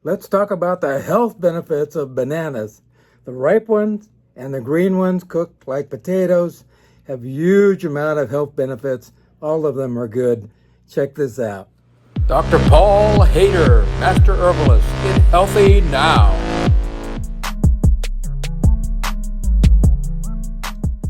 Let's talk about the health benefits of bananas. The ripe ones and the green ones, cooked like potatoes, have huge amount of health benefits. All of them are good. Check this out. Dr. Paul Haider, Master Herbalist. Get healthy now.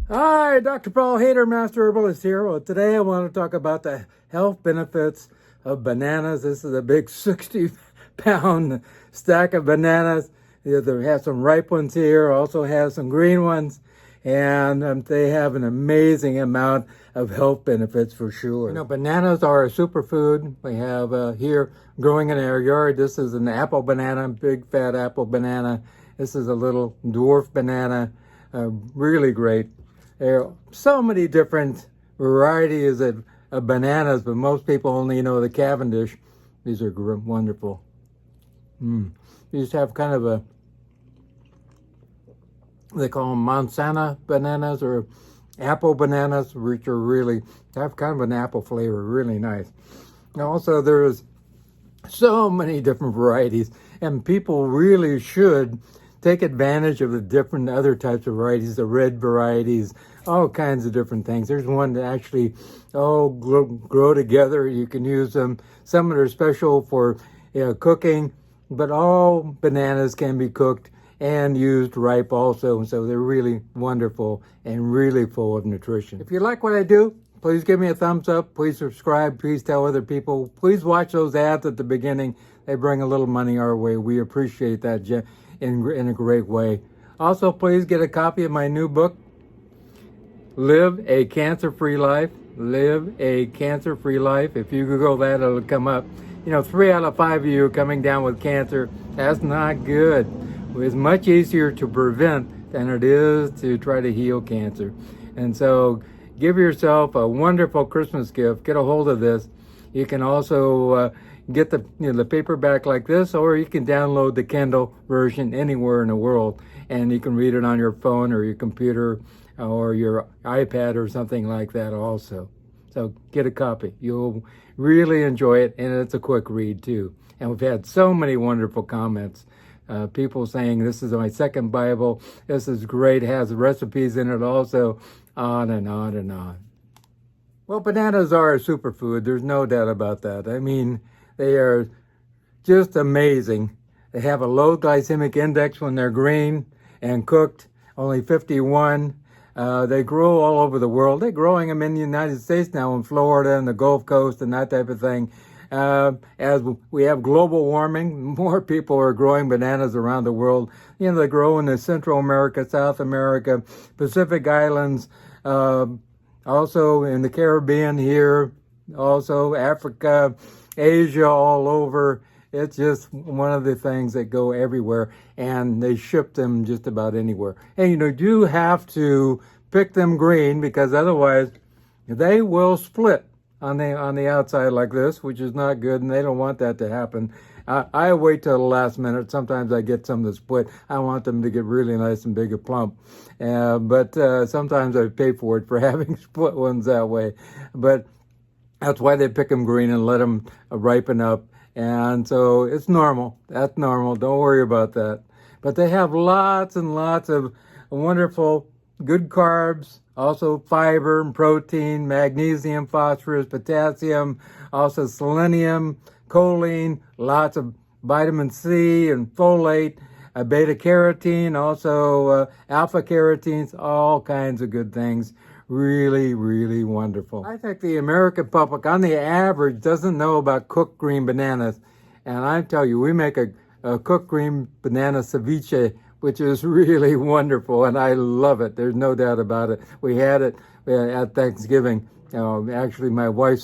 Hi, Dr. Paul Haider, Master Herbalist here. Well, today I want to talk about the health benefits of bananas. This is a big 60-pound stack of bananas. They have some ripe ones here, also have some green ones, and they have an amazing amount of health benefits for sure. You know, bananas are a superfood. We have here growing in our yard. This is an apple banana, big fat apple banana. This is a little dwarf banana, really great. There are so many different varieties of bananas, but most people only know the Cavendish. These are wonderful. These have kind of they call them manzana bananas or apple bananas, which are really, have kind of an apple flavor, really nice. And also there's so many different varieties, and people really should take advantage of the different other types of varieties, the red varieties, all kinds of different things. There's one that actually all grow together. You can use them. Some that are special for cooking, but all bananas can be cooked and used ripe also. And so they're really wonderful and really full of nutrition. If you like what I do, please give me a thumbs up. Please subscribe. Please tell other people. Please watch those ads at the beginning. They bring a little money our way. We appreciate that in a great way. Also, please get a copy of my new book, Live a Cancer-Free Life. Live a Cancer-Free Life. If you Google that, it'll come up. 3 out of 5 of you are coming down with cancer. That's not good. It's much easier to prevent than it is to try to heal cancer. And so give yourself a wonderful Christmas gift. Get a hold of this. You can also get the paperback like this, or you can download the Kindle version anywhere in the world, and you can read it on your phone or your computer or your iPad or something like that also. So get a copy. You'll really enjoy it, and it's a quick read too. And we've had so many wonderful comments. People saying, this is my second Bible, this is great, has recipes in it also, on and on and on. Well, bananas are a superfood, there's no doubt about that. I mean, they are just amazing. They have a low glycemic index when they're green and cooked, only 51. They grow all over the world. They're growing them in the United States now, in Florida and the Gulf Coast and that type of thing. As we have global warming, more people are growing bananas around the world. They grow in the Central America, South America, Pacific Islands, also in the Caribbean here, also Africa, Asia, all over. It's just one of the things that go everywhere, and they ship them just about anywhere. And you do have to pick them green, because otherwise they will split on the outside like this, which is not good, and they don't want that to happen. I wait till the last minute. Sometimes I get some that split. I want them to get really nice and big and plump. But sometimes I pay for it for having split ones that way. But that's why they pick them green and let them ripen up. And so it's normal. That's normal. Don't worry about that. But they have lots and lots of wonderful good carbs, also fiber and protein, magnesium, phosphorus, potassium, also selenium, choline, lots of vitamin C and folate, beta carotene, also alpha carotenes, all kinds of good things. Really, really wonderful. I think the American public, on the average, doesn't know about cooked green bananas. And I tell you, we make a cooked green banana ceviche, which is really wonderful, and I love it. There's no doubt about it. We had it at Thanksgiving. Actually, my wife's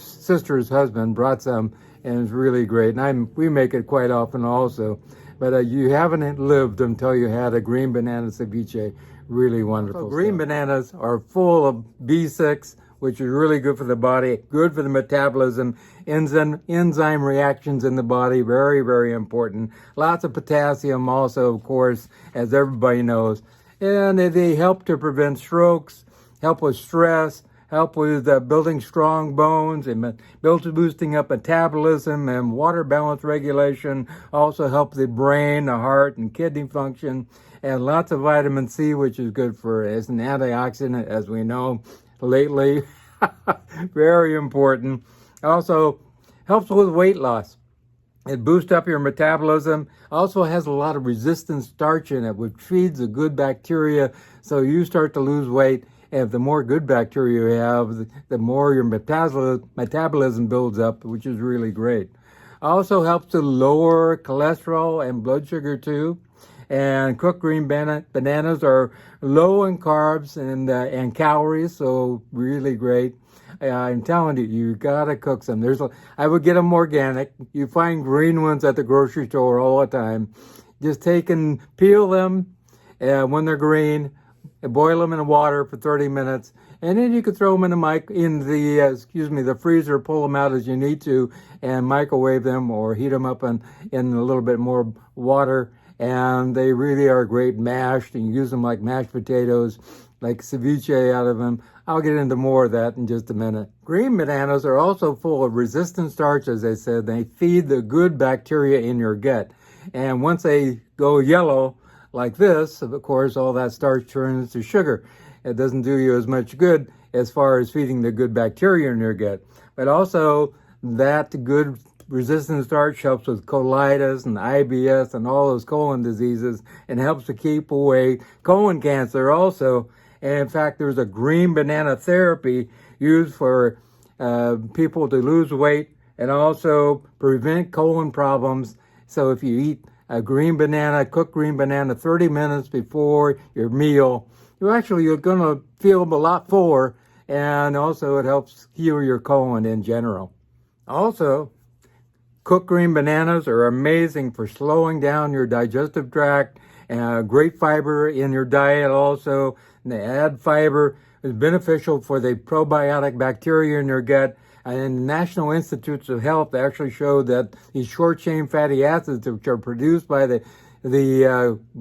sister's husband brought some, and it's really great. And we make it quite often also. But you haven't lived until you had a green banana ceviche. Really wonderful. So green bananas are full of B6, which is really good for the body, good for the metabolism, enzyme reactions in the body, very, very important. Lots of potassium also, of course, as everybody knows. And they help to prevent strokes, help with stress, help with building strong bones and boosting up metabolism and water balance regulation. Also help the brain, the heart, and kidney function. And lots of vitamin C, which is good for as an antioxidant, as we know lately. Very important. Also helps with weight loss. It boosts up your metabolism. Also has a lot of resistant starch in it, which feeds the good bacteria. So you start to lose weight. And the more good bacteria you have, the more your metabolism builds up, which is really great. Also helps to lower cholesterol and blood sugar too. And cooked green bananas are low in carbs and calories, so really great. I'm telling you, you gotta cook some. I would get them organic. You find green ones at the grocery store all the time. Just take and peel them when they're green, and boil them in water for 30 minutes, and then you can throw them in the freezer. Pull them out as you need to, and microwave them or heat them up in a little bit more water. And they really are great mashed, and you use them like mashed potatoes, like ceviche out of them. I'll get into more of that in just a minute. Green bananas are also full of resistant starch, as I said. They feed the good bacteria in your gut. And once they go yellow like this, of course, all that starch turns to sugar. It doesn't do you as much good as far as feeding the good bacteria in your gut. But also, that good resistant starch helps with colitis and IBS and all those colon diseases, and helps to keep away colon cancer also. And in fact, there's a green banana therapy used for people to lose weight and also prevent colon problems. So if you eat a cooked green banana 30 minutes before your meal, you're going to feel a lot fuller, and also it helps heal your colon in general. Also, cooked green bananas are amazing for slowing down your digestive tract. Great fiber in your diet also. And they add fiber. Is beneficial for the probiotic bacteria in your gut. And the National Institutes of Health actually showed that these short-chain fatty acids, which are produced by the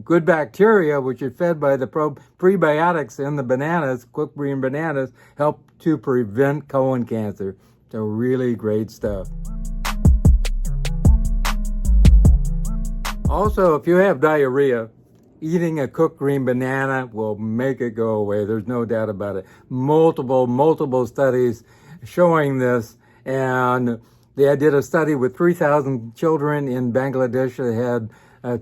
good bacteria, which are fed by the prebiotics in the bananas, cooked green bananas, help to prevent colon cancer. So really great stuff. Also, if you have diarrhea, eating a cooked green banana will make it go away. There's no doubt about it. Multiple studies showing this. And they did a study with 3,000 children in Bangladesh that had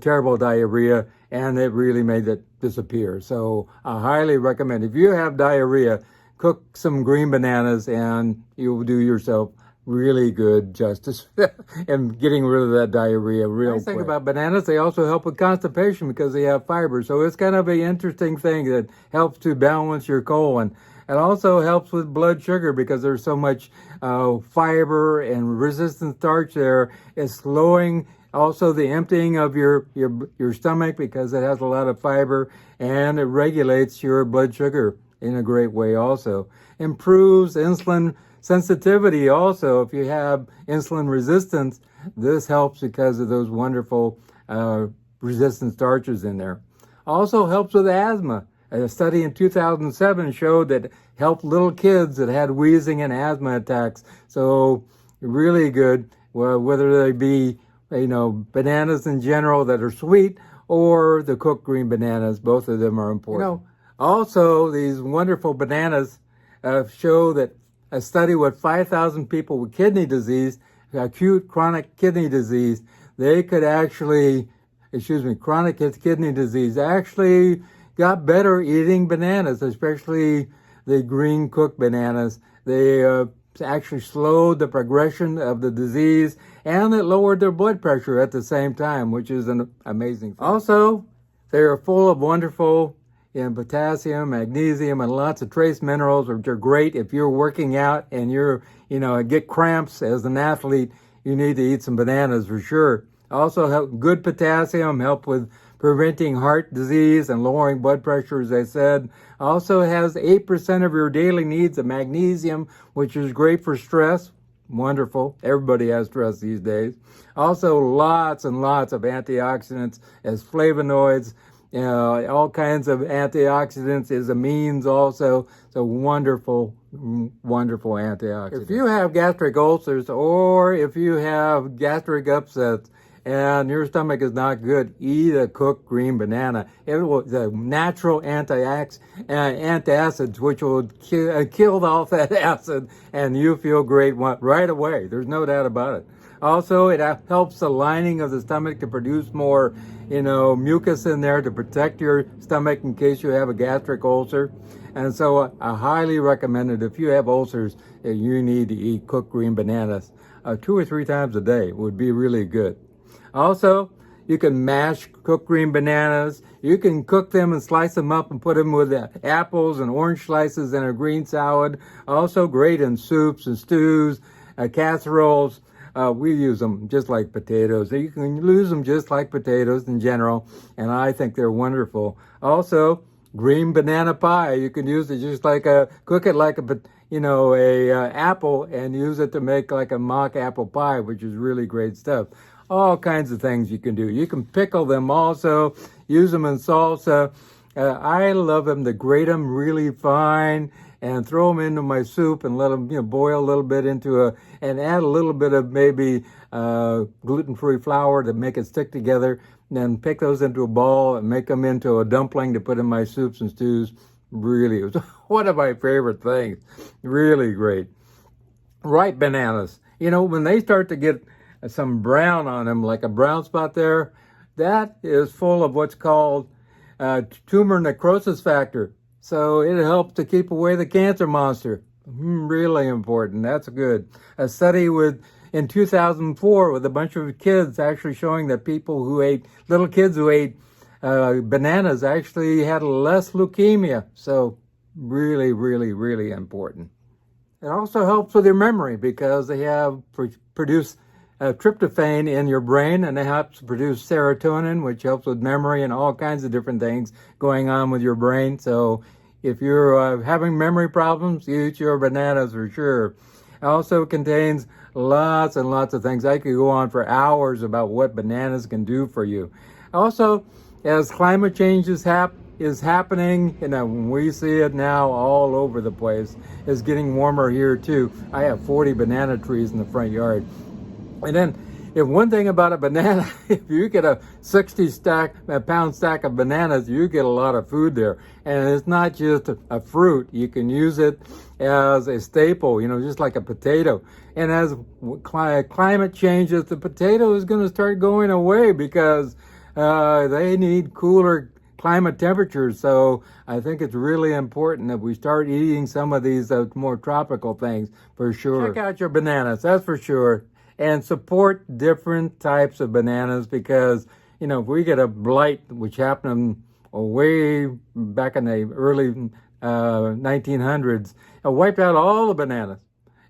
terrible diarrhea, and it really made it disappear. So I highly recommend, if you have diarrhea, cook some green bananas and you'll do yourself really good justice and getting rid of that diarrhea real quick. Thing about bananas, they also help with constipation because they have fiber. So it's kind of an interesting thing that helps to balance your colon. It also helps with blood sugar because there's so much fiber and resistant starch there. It's slowing also the emptying of your stomach because it has a lot of fiber, and it regulates your blood sugar in a great way also. Improves insulin sensitivity also. If you have insulin resistance, this helps because of those wonderful resistant starches in there. Also helps with asthma. A study in 2007 showed that it helped little kids that had wheezing and asthma attacks. So really good, whether they be bananas in general that are sweet or the cooked green bananas. Both of them are important. Also these wonderful bananas show that a study with 5,000 people with kidney disease, acute chronic kidney disease, chronic kidney disease actually got better eating bananas, especially the green cooked bananas. They actually slowed the progression of the disease, and it lowered their blood pressure at the same time, which is an amazing thing. Also, they are full of wonderful potassium, magnesium, and lots of trace minerals, which are great if you're working out and get cramps as an athlete. You need to eat some bananas for sure. Also, help good potassium, help with preventing heart disease and lowering blood pressure, as I said. Also has 8% of your daily needs of magnesium, which is great for stress. Wonderful. Everybody has stress these days. Also, lots and lots of antioxidants as flavonoids all kinds of antioxidants, is amines also. It's a wonderful, wonderful antioxidant. If you have gastric ulcers or if you have gastric upsets and your stomach is not good, eat a cooked green banana. It will, the natural antacids, which will kill off that acid, and you feel great right away. There's no doubt about it. Also, it helps the lining of the stomach to produce more, mucus in there to protect your stomach in case you have a gastric ulcer. And so I highly recommend it. If you have ulcers, you need to eat cooked green bananas 2 or 3 times a day. It would be really good. Also, you can mash cooked green bananas. You can cook them and slice them up and put them with apples and orange slices in a green salad. Also great in soups and stews, casseroles. We use them just like potatoes. You can use them just like potatoes in general, and I think they're wonderful. Also, green banana pie. You can use it just like cook it like a apple and use it to make like a mock apple pie, which is really great stuff. All kinds of things you can do. You can pickle them also, use them in salsa. I love them to grate them really fine and throw them into my soup and let them boil a little bit and add a little bit of maybe gluten-free flour to make it stick together. And then pick those into a ball and make them into a dumpling to put in my soups and stews. Really, it was one of my favorite things. Really great. Ripe bananas. When they start to get some brown on them, like a brown spot there, that is full of what's called tumor necrosis factor. So it helps to keep away the cancer monster. Really important. That's good. A study in 2004 with a bunch of kids actually showing that little kids who ate bananas actually had less leukemia. So really, really, really important. It also helps with your memory because they have produced tryptophan in your brain, and it helps produce serotonin, which helps with memory and all kinds of different things going on with your brain. So if you're having memory problems, eat your bananas for sure. It also contains lots and lots of things. I could go on for hours about what bananas can do for you. Also, as climate change is happening, we see it now all over the place. It's getting warmer here too. I have 40 banana trees in the front yard. And then, if one thing about a banana, if you get a 60-pound stack of bananas, you get a lot of food there. And it's not just a fruit. You can use it as a staple, just like a potato. And as climate changes, the potato is going to start going away because they need cooler climate temperatures. So I think it's really important that we start eating some of these more tropical things for sure. Check out your bananas, that's for sure. And support different types of bananas because, if we get a blight, which happened way back in the early 1900s, it wiped out all the bananas.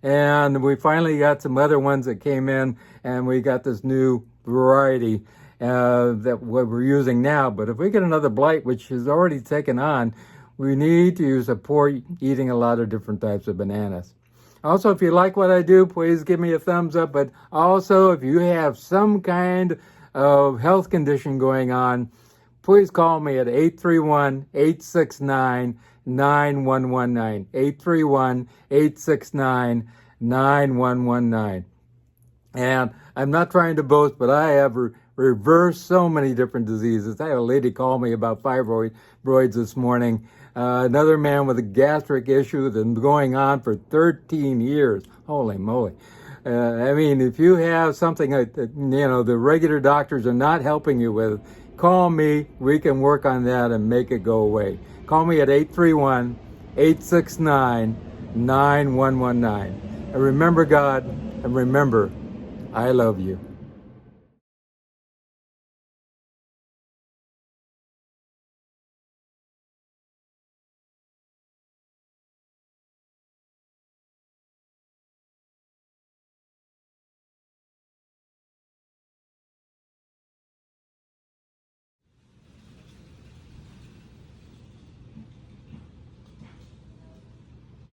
And we finally got some other ones that came in, and we got this new variety that we're using now. But if we get another blight, which is already taken on, we need to support eating a lot of different types of bananas. Also, if you like what I do, please give me a thumbs up. But also, if you have some kind of health condition going on, please call me at 831-869-9119. 831-869-9119. And I'm not trying to boast, but I have reversed so many different diseases. I had a lady call me about fibroids this morning. Another man with a gastric issue that's been going on for 13 years. Holy moly. If you have something that, the regular doctors are not helping you with, call me. We can work on that and make it go away. Call me at 831-869-9119. And remember God, and remember, I love you.